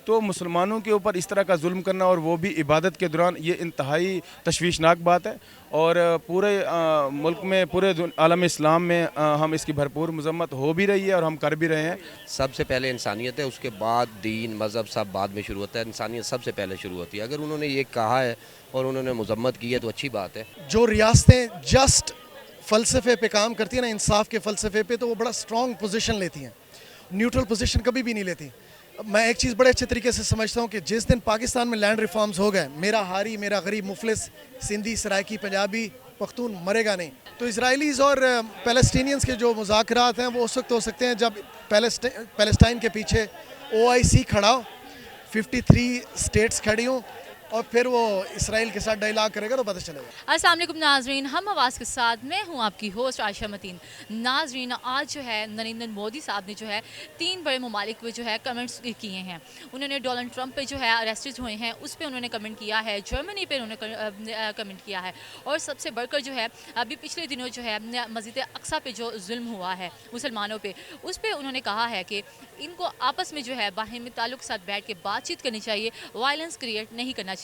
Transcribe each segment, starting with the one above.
تو مسلمانوں کے اوپر اس طرح کا ظلم کرنا اور وہ بھی عبادت کے دوران، یہ انتہائی تشویشناک بات ہے، اور پورے ملک میں، پورے عالم اسلام میں ہم اس کی بھرپور مذمت ہو بھی رہی ہے اور ہم کر بھی رہے ہیں۔ سب سے پہلے انسانیت ہے، اس کے بعد دین مذہب سب بعد میں شروع ہوتا ہے، انسانیت سب سے پہلے شروع ہوتی ہے۔ اگر انہوں نے یہ کہا ہے اور انہوں نے مذمت کی ہے تو اچھی بات ہے۔ جو ریاستیں جسٹ فلسفے پہ کام کرتی ہیں نا، انصاف کے فلسفے پہ، تو وہ بڑا اسٹرانگ پوزیشن لیتی ہیں، نیوٹرل پوزیشن کبھی بھی نہیں لیتی۔ میں ایک چیز بڑے اچھے طریقے سے سمجھتا ہوں کہ جس دن پاکستان میں لینڈ ریفارمز ہو گئے، میرا ہاری، میرا غریب، مفلس، سندھی، سرائکی، پنجابی، پختون مرے گا نہیں۔ تو اسرائیلیز اور پیلسٹینینز کے جو مذاکرات ہیں وہ اس وقت ہو سکتے ہیں جب پیلسٹائن کے پیچھے OIC کھڑا ہو، 53 اسٹیٹس کھڑی ہوں، اور پھر وہ اسرائیل کے ساتھ ڈائلاگ کرے گا تو پتہ چلے گا۔ السلام علیکم ناظرین، ہم آواز کے ساتھ میں ہوں آپ کی ہوسٹ عائشہ متین۔ ناظرین، آج جو ہے نریندر مودی صاحب نے جو ہے 3 بڑے ممالک پہ جو ہے کمنٹس کیے ہیں۔ انہوں نے ڈونلڈ ٹرمپ پہ جو ہے اریسٹڈ ہوئے ہیں اس پہ انہوں نے کمنٹ کیا ہے، جرمنی پہ انہوں نے کمنٹ کیا ہے، اور سب سے بڑھ کر جو ہے ابھی پچھلے دنوں جو ہے مسجد اقصیٰ پہ جو ظلم ہوا ہے مسلمانوں پہ، اس پہ انہوں نے کہا ہے کہ ان کو آپس میں جو ہے باہمی تعلق کے ساتھ بیٹھ کے بات چیت کرنی چاہیے، وائلنس کریٹ نہیں کرنا چاہیے۔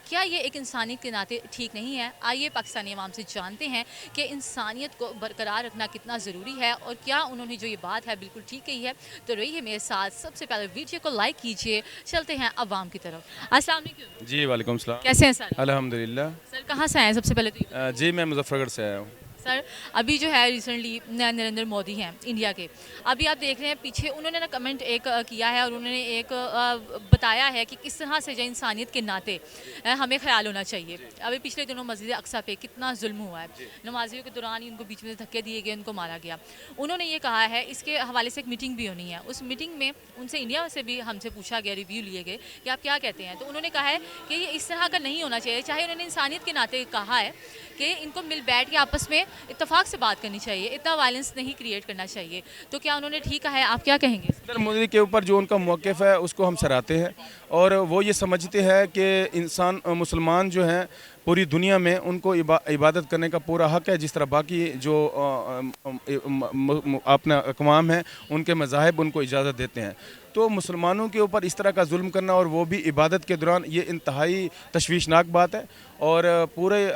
کیا یہ ایک انسانیت کے ناطے ٹھیک نہیں ہے؟ آئیے پاکستانی عوام سے جانتے ہیں کہ انسانیت کو برقرار رکھنا کتنا ضروری ہے، اور کیا انہوں نے جو یہ بات ہے بالکل ٹھیک کہی ہے۔ تو رہیے میرے ساتھ، سب سے پہلے ویڈیو کو لائک کیجئے، چلتے ہیں عوام کی طرف۔ السلام علیکم جی وعلیکم السلام۔ کیسے ہیں سر؟ الحمدللہ۔ سر کہاں سے آئے ہیں سب سے پہلے تو؟ جی میں مظفر گڑھ سے آیا ہوں۔ سر ابھی جو ہے ریسنٹلی نریندر مودی ہیں انڈیا کے، ابھی آپ دیکھ رہے ہیں پیچھے انہوں نے نا کمنٹ ایک کیا ہے، اور انہوں نے ایک بتایا ہے کہ کس طرح سے جو انسانیت کے ناطے ہمیں خیال ہونا چاہیے۔ ابھی پچھلے دنوں مسجد اقصیٰ پہ کتنا ظلم ہوا ہے، نمازیوں کے دوران ہی ان کو بیچ میں دھکے دیے گئے، ان کو مارا گیا۔ انہوں نے یہ کہا ہے، اس کے حوالے سے ایک میٹنگ بھی ہونی ہے، اس میٹنگ میں ان سے انڈیا سے بھی ہم سے پوچھا گیا، ریویو لیے گئے کہ آپ کیا کہتے ہیں، تو انہوں نے کہا ہے کہ یہ اس طرح کا نہیں ہونا چاہیے۔ چاہے انہوں نے انسانیت کے ناطے کہا ہے کہ ان کو مل بیٹھ کے آپس میں اتفاق سے بات کرنی چاہیے، اتنا وائلنس نہیں کریٹ کرنا چاہیے، تو کیا انہوں نے ٹھیک کہا ہے؟ آپ کیا کہیں گے؟ نریندر مودی کے اوپر جو ان کا موقف ہے اس کو ہم سراہتے ہیں، اور وہ یہ سمجھتے ہیں کہ مسلمان جو ہیں پوری دنیا میں ان کو عبادت کرنے کا پورا حق ہے، جس طرح باقی جو اپنا اقوام ہیں ان کے مذاہب ان کو اجازت دیتے ہیں۔ تو مسلمانوں کے اوپر اس طرح کا ظلم کرنا اور وہ بھی عبادت کے دوران، یہ انتہائی تشویشناک بات ہے، اور پورے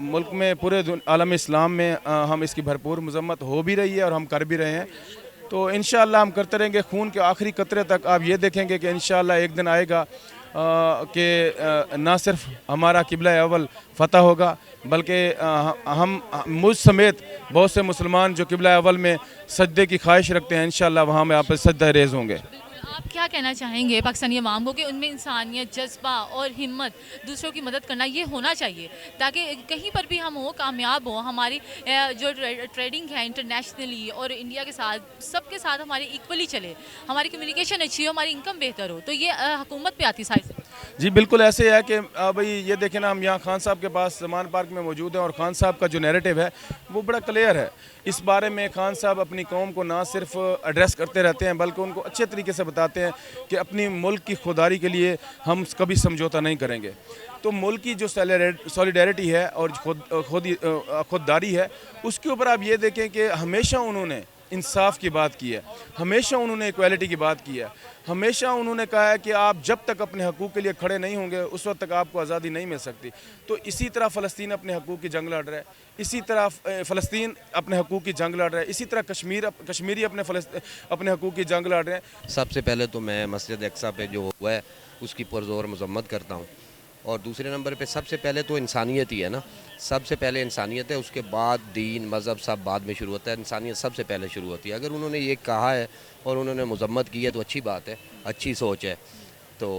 ملک میں، پورے عالم اسلام میں ہم اس کی بھرپور مذمت ہو بھی رہی ہے اور ہم کر بھی رہے ہیں۔ تو انشاءاللہ ہم کرتے رہیں گے، خون کے آخری قطرے تک۔ آپ یہ دیکھیں گے کہ انشاءاللہ ایک دن آئے گا کہ نہ صرف ہمارا قبلہ اول فتح ہوگا، بلکہ ہم مجھ سمیت بہت سے مسلمان جو قبلہ اول میں سجدے کی خواہش رکھتے ہیں، انشاءاللہ وہاں میں آپ سجدہ ریز ہوں گے۔ آپ کیا کہنا چاہیں گے پاکستانی عوام کو کہ ان میں انسانیت، جذبہ اور ہمت، دوسروں کی مدد کرنا یہ ہونا چاہیے، تاکہ کہیں پر بھی ہم کامیاب ہوں، ہماری جو ٹریڈنگ ہے انٹرنیشنلی اور انڈیا کے ساتھ، سب کے ساتھ ہماری ایکولی چلے، ہماری کمیونیکیشن اچھی ہو، ہماری انکم بہتر ہو، تو یہ حکومت پہ آتی ساری۔ جی بالکل ایسے ہے کہ بھائی یہ دیکھیں نا، ہم یہاں خان صاحب کے پاس زمان پارک میں موجود ہیں، اور خان صاحب کا جو نیریٹو ہے وہ بڑا کلیئر ہے۔ اس بارے میں خان صاحب اپنی قوم کو نہ صرف ایڈریس کرتے رہتے ہیں، بلکہ ان کو اچھے طریقے سے بتاتے ہیں کہ اپنی ملک کی خودداری کے لیے ہم کبھی سمجھوتا نہیں کریں گے۔ تو ملک کی جو سولیڈیرٹی ہے اور خودداری ہے، اس کے اوپر آپ یہ دیکھیں کہ ہمیشہ انہوں نے انصاف کی بات کی ہے، ہمیشہ انہوں نے ایکویلٹی کی بات کی ہے، ہمیشہ انہوں نے کہا ہے کہ آپ جب تک اپنے حقوق کے لیے کھڑے نہیں ہوں گے اس وقت تک آپ کو آزادی نہیں مل سکتی۔ تو اسی طرح فلسطین اپنے حقوق کی جنگ لڑ رہا ہے، اسی طرح فلسطین اپنے حقوق کی جنگ لڑ رہا ہے، اسی طرح کشمیری اپنے حقوق کی جنگ لڑ رہے ہیں۔ سب سے پہلے تو میں مسجد اقصیٰ پہ جو ہوا ہے اس کی پرزور مذمت کرتا ہوں، اور دوسرے نمبر پہ سب سے پہلے تو انسانیت ہی ہے نا، سب سے پہلے انسانیت ہے، اس کے بعد دین مذہب سب بعد میں شروع ہوتا ہے، انسانیت سب سے پہلے شروع ہوتی ہے۔ اگر انہوں نے یہ کہا ہے اور انہوں نے مذمت کی ہے تو اچھی بات ہے، اچھی سوچ ہے۔ تو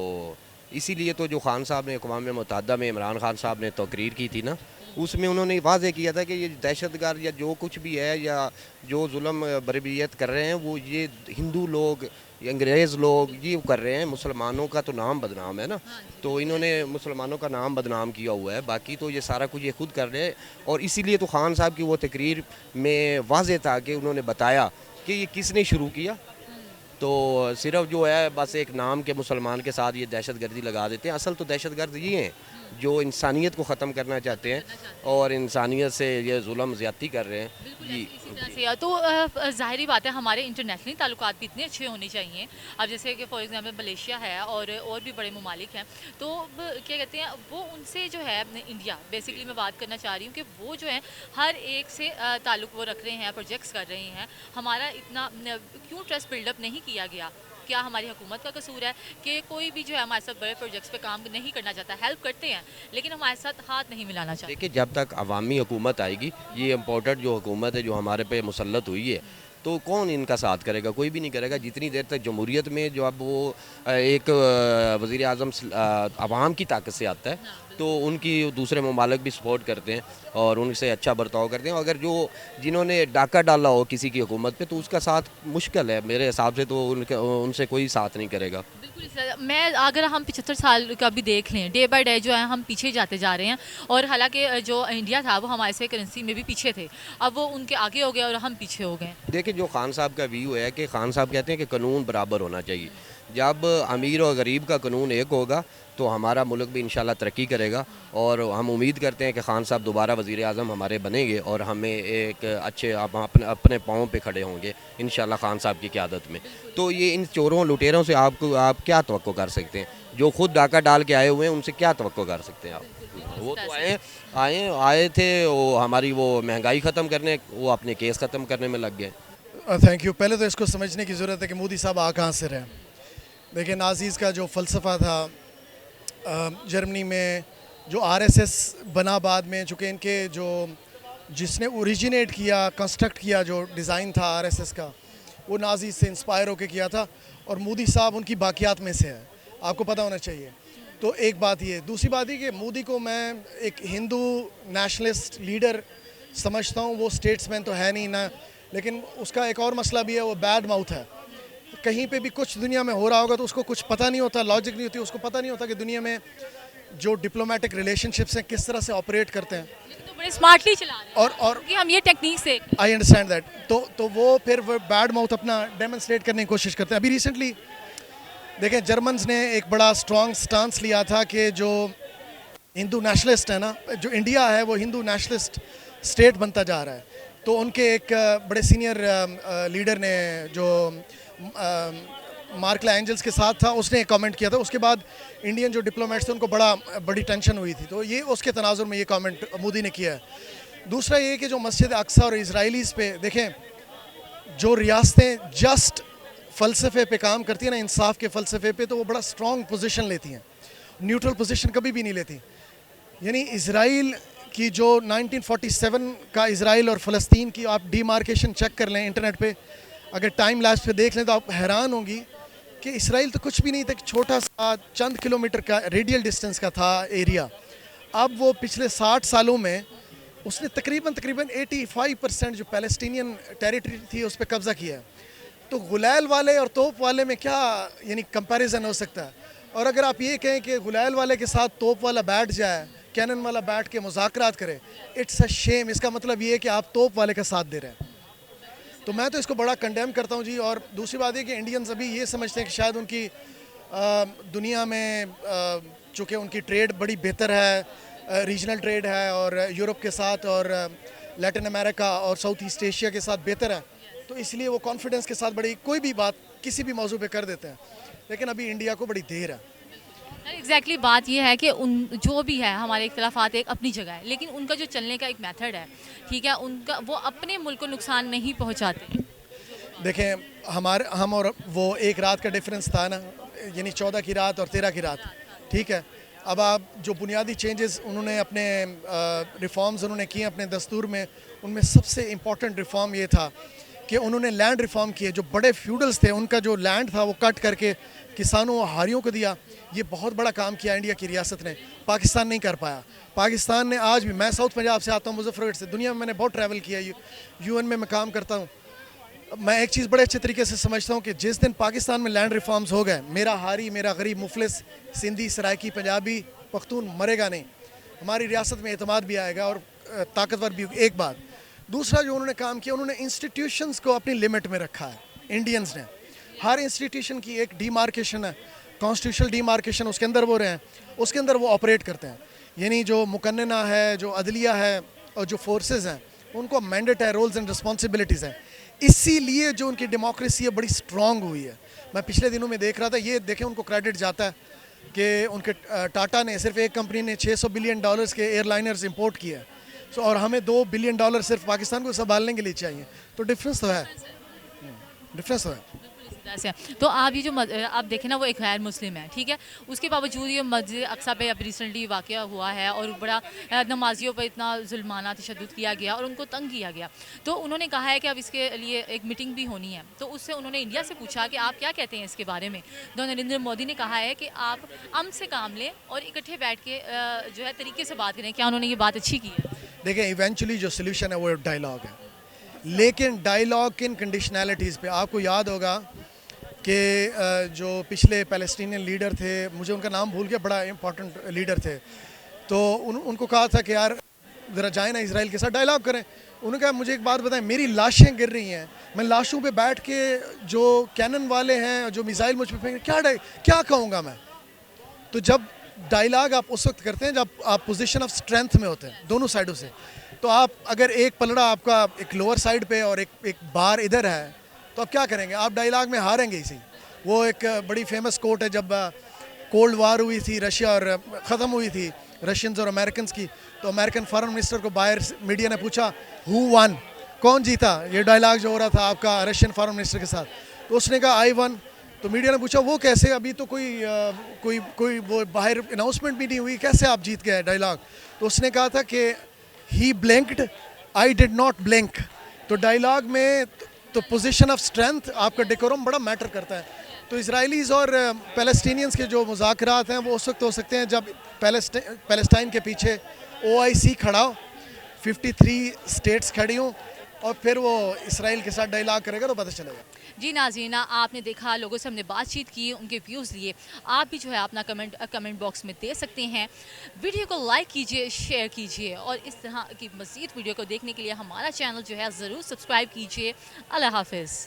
اسی لیے تو جو خان صاحب نے اقوام متحدہ میں عمران خان صاحب نے تقریر کی تھی نا، اس میں انہوں نے واضح کیا تھا کہ یہ دہشت گرد یا جو کچھ بھی ہے یا جو ظلم بربریت کر رہے ہیں وہ یہ ہندو لوگ، انگریز لوگ یہ کر رہے ہیں، مسلمانوں کا تو نام بدنام ہے نا، تو انہوں نے مسلمانوں کا نام بدنام کیا ہوا ہے، باقی تو یہ سارا کچھ یہ خود کر رہے ہیں۔ اور اسی لیے تو خان صاحب کی وہ تقریر میں واضح تھا کہ انہوں نے بتایا کہ یہ کس نے شروع کیا، تو صرف جو ہے بس ایک نام کے مسلمان کے ساتھ یہ دہشت گردی لگا دیتے ہیں. اصل تو دہشت گرد یہ ہیں جو انسانیت کو ختم کرنا چاہتے ہیں اور انسانیت سے یہ ظلم زیادتی کر رہے ہیں. جی اسی طرح سے تو ظاہری بات ہے ہمارے انٹرنیشنلی تعلقات بھی اتنے اچھے ہونے چاہیے. اب جیسے کہ فار ایگزامپل ملیشیا ہے اور بھی بڑے ممالک ہیں, تو کیا کہتے ہیں وہ ان سے جو ہے انڈیا بیسکلی میں بات کرنا چاہ رہی ہوں کہ وہ جو ہے ہر ایک سے تعلق وہ رکھ رہے ہیں, پروجیکٹس کر رہے ہیں. ہمارا اتنا کیوں ٹرسٹ بلڈ اپ نہیں کیا گیا؟ کیا ہماری حکومت کا قصور ہے کہ کوئی بھی جو ہے ہمارے ساتھ بڑے پروجیکٹس پہ کام نہیں کرنا چاہتا؟ ہیلپ کرتے ہیں لیکن ہمارے ساتھ ہاتھ نہیں ملانا چاہتے. دیکھیے جب تک عوامی حکومت آئے گی, یہ امپورٹڈ جو حکومت ہے جو ہمارے پہ مسلط ہوئی ہے, تو کون ان کا ساتھ کرے گا؟ کوئی بھی نہیں کرے گا. جتنی دیر تک جمہوریت میں جو اب وہ ایک وزیر اعظم عوام کی طاقت سے آتا ہے تو ان کی دوسرے ممالک بھی سپورٹ کرتے ہیں اور ان سے اچھا برتاؤ کرتے ہیں. اگر جو جنہوں نے ڈاکہ ڈالا ہو کسی کی حکومت پہ تو اس کا ساتھ مشکل ہے میرے حساب سے, تو ان سے کوئی ساتھ نہیں کرے گا. بالکل سر, میں اگر ہم 75 سال کا بھی دیکھ لیں, ڈے بائی ڈے جو ہے ہم پیچھے جاتے جا رہے ہیں. اور حالانکہ جو انڈیا تھا وہ ہمارے سے کرنسی میں بھی پیچھے تھے, اب وہ ان کے آگے ہو گئے اور ہم پیچھے ہو گئے. دیکھیں جو خان صاحب کا ویو ہے کہ خان صاحب کہتے ہیں کہ قانون برابر ہونا چاہیے. جب امیر اور غریب کا قانون ایک ہوگا تو ہمارا ملک بھی انشاءاللہ ترقی کرے گا, اور ہم امید کرتے ہیں کہ خان صاحب دوبارہ وزیر اعظم ہمارے بنیں گے اور ہمیں ایک اچھے اپنے پاؤں پہ کھڑے ہوں گے انشاءاللہ خان صاحب کی قیادت میں. تو یہ ان چوروں لٹیروں سے آپ کیا توقع کر سکتے ہیں؟ جو خود ڈاکہ ڈال کے آئے ہوئے ہیں ان سے کیا توقع کر سکتے ہیں آپ؟ وہ تو آئے تھے وہ ہماری وہ مہنگائی ختم کرنے, وہ اپنے کیس ختم کرنے میں لگ گئے. Thank you. پہلے تو اس کو سمجھنے کی ضرورت ہے کہ مودی صاحب کہاں سے رہے. دیکھیں نازیز کا جو فلسفہ تھا جرمنی میں, جو آر ایس ایس بنا بعد میں, چونکہ ان کے جو جس نے اوریجنیٹ کیا, کنسٹرکٹ کیا جو ڈیزائن تھا آر ایس ایس کا, وہ نازیز سے انسپائر ہو کے کیا تھا, اور مودی صاحب ان کی باقیات میں سے ہے, آپ کو پتہ ہونا چاہیے. تو ایک بات یہ. دوسری بات یہ کہ مودی کو میں ایک ہندو نیشنلسٹ لیڈر سمجھتا ہوں. وہ اسٹیٹس مین تو ہے نہیں نا, لیکن اس کا ایک اور مسئلہ بھی ہے, وہ بیڈ ماؤتھ ہے. کہیں پہ بھی کچھ دنیا میں ہو رہا ہوگا تو اس کو کچھ پتہ نہیں ہوتا, لاجک نہیں ہوتی, اس کو پتہ نہیں ہوتا کہ دنیا میں جو ڈپلومیٹک ریلیشن شپس ہیں کس طرح سے آپریٹ کرتے ہیں. تو بڑے اسمارٹلی چلا رہے ہیں اور کہ ہم یہ ٹیکنیک سے آئی انڈرسٹینڈ دیٹ. تو وہ پھر بیڈ ماؤتھ اپنا ڈیمونسٹریٹ کرنے کی کوشش کرتے ہیں. ابھی ریسنٹلی دیکھیں جرمنز نے ایک بڑا اسٹرانگ سٹانس لیا تھا کہ جو ہندو نیشنلسٹ ہے نا, جو انڈیا ہے وہ ہندو نیشنلسٹ اسٹیٹ بنتا جا رہا ہے. تو ان کے ایک بڑے سینئر لیڈر نے جو مارکلا اینجلس کے ساتھ تھا, اس نے ایک کامنٹ کیا تھا. اس کے بعد انڈین جو ڈپلومیٹس تھے ان کو بڑی ٹینشن ہوئی تھی, تو یہ اس کے تناظر میں یہ کامنٹ مودی نے کیا ہے. دوسرا یہ کہ جو مسجد اقصی اور اسرائیلیز پہ دیکھیں, جو ریاستیں جسٹ فلسفے پہ کام کرتی ہیں نا, انصاف کے فلسفے پہ, تو وہ بڑا اسٹرانگ پوزیشن لیتی ہیں. نیوٹرل پوزیشن کبھی بھی نہیں لیتی. یعنی اسرائیل کی جو 1947 کا اسرائیل اور فلسطین کی آپ ڈی مارکیشن چیک کر لیں انٹرنیٹ پہ, اگر ٹائم لیپس پہ دیکھ لیں تو آپ حیران ہوں گی کہ اسرائیل تو کچھ بھی نہیں تھا, چھوٹا سا چند کلومیٹر کا ریڈیل ڈسٹنس کا تھا ایریا. اب وہ پچھلے 60 سالوں میں اس نے تقریباً 85% جو پیلسٹینین ٹیریٹری تھی اس پہ قبضہ کیا ہے. تو غلیل والے اور توپ والے میں کیا یعنی کمپیریزن ہو سکتا ہے؟ اور اگر آپ یہ کہیں کہ غلیل والے کے ساتھ توپ والا بیٹھ جائے, کینن والا بیٹھ کے مذاکرات کرے, اٹس اے شیم. اس کا مطلب یہ ہے کہ آپ توپ والے کا ساتھ دے رہے ہیں. تو میں تو اس کو بڑا کنڈیم کرتا ہوں جی. اور دوسری بات یہ کہ انڈینز ابھی یہ سمجھتے ہیں کہ شاید ان کی دنیا میں چونکہ ان کی ٹریڈ بڑی بہتر ہے, ریجنل ٹریڈ ہے, اور یورپ کے ساتھ اور لیٹن امریکہ اور ساؤتھ ایسٹ ایشیا کے ساتھ بہتر ہے, تو اس لیے وہ کانفیڈنس کے ساتھ بڑی کوئی بھی بات کسی بھی موضوع پہ کر دیتے ہیں. لیکن ابھی انڈیا کو بڑی دیر ہے. ایگزیکٹلی بات یہ ہے کہ ان جو بھی ہے ہمارے اختلافات ایک اپنی جگہ ہے, لیکن ان کا جو چلنے کا ایک میتھڈ ہے, ٹھیک ہے, ان کا وہ اپنے ملک کو نقصان نہیں پہنچاتے. دیکھیں ہم اور وہ ایک رات کا ڈفرینس تھا نا, یعنی 14 کی رات اور 13 کی رات, ٹھیک ہے. اب آپ جو بنیادی چینجز انہوں نے اپنے ریفارمز انہوں نے کیے اپنے دستور میں, ان میں سب سے امپورٹنٹ ریفارم یہ تھا کہ انہوں نے لینڈ ریفارم کیے. جو بڑے فیوڈلز تھے ان کا جو لینڈ تھا وہ کٹ کر کے کسانوں اور ہاریوں کو دیا. یہ بہت بڑا کام کیا انڈیا کی ریاست نے, پاکستان نہیں کر پایا. پاکستان نے آج بھی, میں ساؤتھ پنجاب سے آتا ہوں, مظفر گڑھ سے, دنیا میں نے بہت ٹریول کیا, یو این میں کام کرتا ہوں. میں ایک چیز بڑے اچھے طریقے سے سمجھتا ہوں کہ جس دن پاکستان میں لینڈ ریفارمز ہو گئے, میرا ہاری, میرا غریب, مفلس, سندھی, سرائکی, پنجابی, پختون مرے گا نہیں. ہماری ریاست میں اعتماد بھی آئے گا اور طاقتور بھی. ایک بات. دوسرا جو انہوں نے کام کیا, انہوں نے انسٹیٹیوشنز کو اپنی لمٹ میں رکھا ہے انڈینز نے. ہر انسٹیٹیوشن کی ایک ڈیمارکیشن ہے, کانسٹیٹیوشنل ڈیمارکیشن, اس کے اندر وہ رہے ہیں, اس کے اندر وہ آپریٹ کرتے ہیں. یعنی جو مقننہ ہے, جو عدلیہ ہے اور جو فورسز ہیں, ان کو مینڈیٹ ہے, رولز اینڈ رسپانسبلٹیز ہیں. اسی لیے جو ان کی ڈیموکریسی ہے بڑی اسٹرانگ ہوئی ہے. میں پچھلے دنوں میں دیکھ رہا تھا, یہ دیکھیں ان کو کریڈٹ جاتا ہے کہ ان کے ٹاٹا نے صرف ایک کمپنی نے $600 بلین کے ایئر لائنرز امپورٹ کیا ہے, اور ہمیں $2 بلین صرف پاکستان کو سنبھالنے کے لیے چاہیے. تو ڈفرینس تو ہے, ڈفرینس تو ہے. تو آپ یہ جو آپ دیکھیں نا, وہ ایک غیر مسلم ہے, ٹھیک ہے, اس کے باوجود یہ مسجد اقصیٰ پہ اب ریسنٹلی واقعہ ہوا ہے اور بڑا نمازیوں پر اتنا ظلمانہ تشدد کیا گیا اور ان کو تنگ کیا گیا. تو انہوں نے کہا ہے کہ اب اس کے لیے ایک میٹنگ بھی ہونی ہے. تو اس سے انہوں نے انڈیا سے پوچھا کہ آپ کیا کہتے ہیں اس کے بارے میں. تو نریندر مودی نے کہا ہے کہ آپ امن سے کام لیں اور اکٹھے بیٹھ کے جو ہے طریقے سے بات کریں. کیا انہوں نے یہ بات اچھی کی ہے؟ دیکھیں ایونچولی جو سلیوشن ہے وہ ڈائیلاگ ہے, لیکن ڈائیلاگ کن کنڈیشنلٹیز پہ. آپ کو یاد ہوگا کہ جو پچھلے پیلسٹینین لیڈر تھے, مجھے ان کا نام بھول گیا, بڑا امپورٹنٹ لیڈر تھے, تو ان کو کہا تھا کہ یار ذرا جائیں نا اسرائیل کے ساتھ ڈائیلاگ کریں. انہوں نے کہا مجھے ایک بات بتائیں, میری لاشیں گر رہی ہیں, میں لاشوں پہ بیٹھ کے جو کینن والے ہیں جو میزائل مجھ پہ پھینک کیا کہوں گا میں. تو جب ڈائیلاگ آپ اس وقت کرتے ہیں جب آپ پوزیشن آف اسٹرینتھ میں ہوتے ہیں دونوں سائڈوں سے. تو آپ اگر ایک پلڑا آپ کا ایک لوور سائڈ پہ اور ایک بار ادھر ہے, تو آپ کیا کریں گے؟ آپ ڈائیلاگ میں ہاریں گے اسی. وہ ایک بڑی فیمس کوٹ ہے, جب کولڈ وار ہوئی تھی رشیا اور ختم ہوئی تھی رشینز اور امریکنز کی, تو امریکن فارن منسٹر کو باہر میڈیا نے پوچھا ہو ون, کون جیتا؟ یہ ڈائیلاگ جو ہو رہا تھا آپ کا رشین فارن منسٹر کے ساتھ. تو اس نے کہا آئی ون. تو میڈیا نے پوچھا وہ کیسے, ابھی تو کوئی وہ باہر اناؤنسمنٹ بھی نہیں ہوئی, کیسے آپ جیت گئے ڈائیلاگ؟ تو اس نے کہا تھا کہ ہی بلینکڈ, آئی ڈڈ ناٹ بلینک. تو ڈائیلاگ میں تو پوزیشن آف اسٹرینتھ, آپ کا ڈیکورم بڑا میٹر کرتا ہے. تو اسرائیلیز اور پیلسٹینینز کے جو مذاکرات ہیں وہ اس وقت ہو سکتے ہیں جب پیلسٹائن کے پیچھے OIC کھڑا ہو, 53 اسٹیٹس کھڑی ہوں, اور پھر وہ اسرائیل کے ساتھ ڈائیلاگ کرے گا تو پتہ چلے گا. جی ناظرین, آپ نے دیکھا, لوگوں سے ہم نے بات چیت کی, ان کے ویوز لیے. آپ بھی جو ہے اپنا کمنٹ باکس میں دے سکتے ہیں. ویڈیو کو لائک کیجئے, شیئر کیجئے, اور اس طرح کی مزید ویڈیو کو دیکھنے کے لیے ہمارا چینل جو ہے ضرور سبسکرائب کیجئے. اللہ حافظ.